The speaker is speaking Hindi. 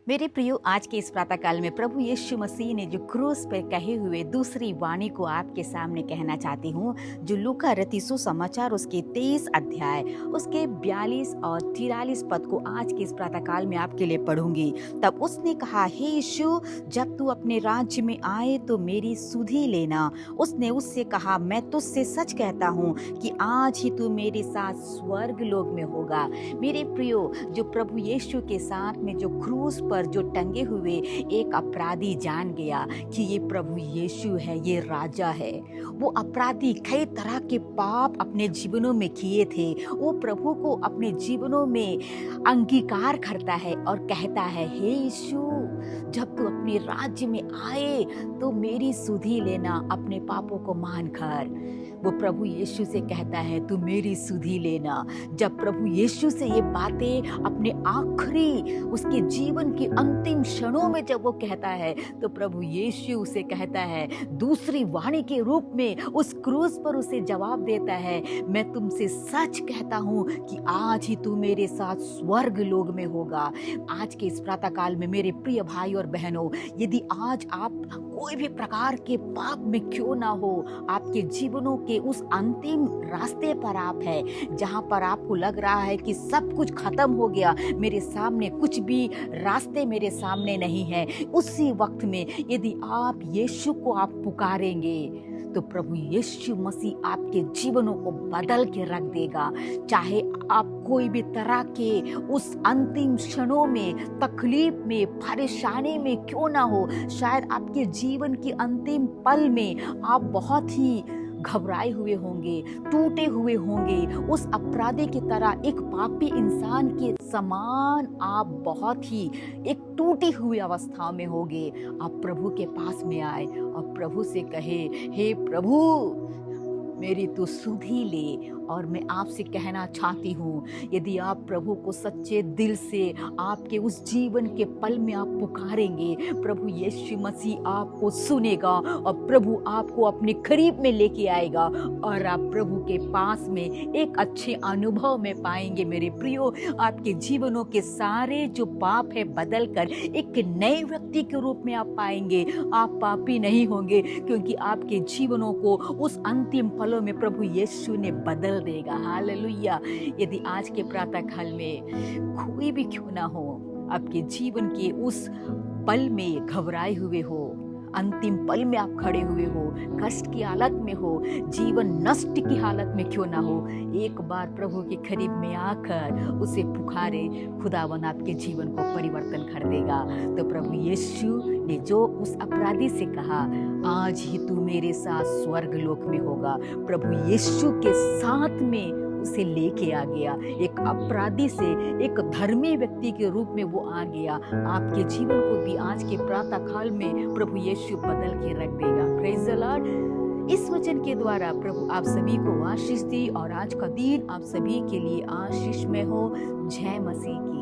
मेरे प्रियो, आज के इस प्रातःकाल में प्रभु यीशु मसीह ने जो क्रूस पर कहे हुए दूसरी वाणी को आपके सामने कहना चाहती हूँ। जो लूका रचित सुसमाचार उसके 23 अध्याय उसके 42 और 43 पद को आज के इस प्रातःकाल में आपके लिए पढ़ूंगी। तब उसने कहा, हे यीशु, जब तू अपने राज्य में आए तो मेरी सुधि लेना। उसने उससे कहा, मैं तुझसे सच कहता हूँ कि आज ही तू मेरे साथ स्वर्ग लोक में होगा। मेरे प्रियो, जो प्रभु यीशु के साथ में जो क्रूस पर जो टंगे हुए एक अपराधी जान गया कि ये प्रभु यीशु है, ये राजा है। वो अपराधी कई तरह के पाप अपने जीवनों में किए थे। वो प्रभु को अपने जीवनों में अंगीकार करता है और कहता है, हे यीशु, जब तू अपने राज्य में आए तो मेरी सुधि लेना, अपने पापों को मान कर। वो प्रभु यीशु से कहता है, तू मेरी सुधि लेना। जब प्रभु यीशु से ये बातें अपने आखिरी उसके जीवन के अंतिम क्षणों में जब वो कहता है, तो प्रभु यीशु उसे कहता है, दूसरी वाणी के रूप में उस क्रूस पर उसे जवाब देता है, मैं तुमसे सच कहता हूँ कि आज ही तू मेरे साथ स्वर्ग लोक में होगा। आज के इस प्रातःकाल में मेरे प्रिय भाई और बहनों, यदि आज आप कोई भी प्रकार के पाप में क्यों ना हो, आपके जीवनों के उस अंतिम रास्ते पर आप है, जहां पर आपको लग रहा है कि सब कुछ खत्म हो गया, मेरे सामने कुछ भी रास्ते मेरे सामने नहीं है, उसी वक्त में यदि आप यीशु को आप पुकारेंगे तो प्रभु यीशु मसीह आपके जीवनों को बदल के रख देगा। चाहे आप कोई भी तरह के उस अंतिम क्षणों में, तकलीफ में, परेशानी में क्यों ना हो, शायद आपके जीवन की अंतिम पल में आप बहुत ही घबराए हुए होंगे, टूटे हुए होंगे, उस अपराधी की तरह, एक पापी इंसान के समान आप बहुत ही एक टूटी हुई अवस्था में होंगे। आप प्रभु के पास में आए और प्रभु से कहे, हे प्रभु, मेरी तो सुधि ले। और मैं आपसे कहना चाहती हूँ, यदि आप प्रभु को सच्चे दिल से आपके उस जीवन के पल में आप पुकारेंगे, प्रभु यीशु मसीह आपको सुनेगा और प्रभु आपको अपने करीब में लेके आएगा और आप प्रभु के पास में एक अच्छे अनुभव में पाएंगे। मेरे प्रियो, आपके जीवनों के सारे जो पाप है बदल कर एक नए व्यक्ति के रूप में आप पाएंगे। आप पापी नहीं होंगे, क्योंकि आपके जीवनों को उस अंतिम पलों में प्रभु यीशु ने बदल देगा। हालेलुया। यदि आज के प्रातःकाल में कोई भी क्यों ना हो, आपके जीवन के उस पल में घबराए हुए हो, अंतिम पल में आप खड़े हुए हो, कष्ट की हालत में हो, जीवन नष्ट की हालत में क्यों ना हो, एक बार प्रभु के करीब में आकर उसे पुकारे, खुदावन आपके जीवन को परिवर्तन कर देगा। तो प्रभु यीशु ने जो उस अपराधी से कहा, आज ही तू मेरे साथ स्वर्ग लोक में होगा, प्रभु यीशु के साथ में उसे लेके आ गया। एक अपराधी से एक धर्मी व्यक्ति के रूप में वो आ गया। आपके जीवन को भी आज के प्रातःकाल में प्रभु यीशु बदल के रख देगा। Praise the Lord. इस वचन के द्वारा प्रभु आप सभी को आशीष दी और आज का दिन आप सभी के लिए आशीष में हो। जय मसीह की।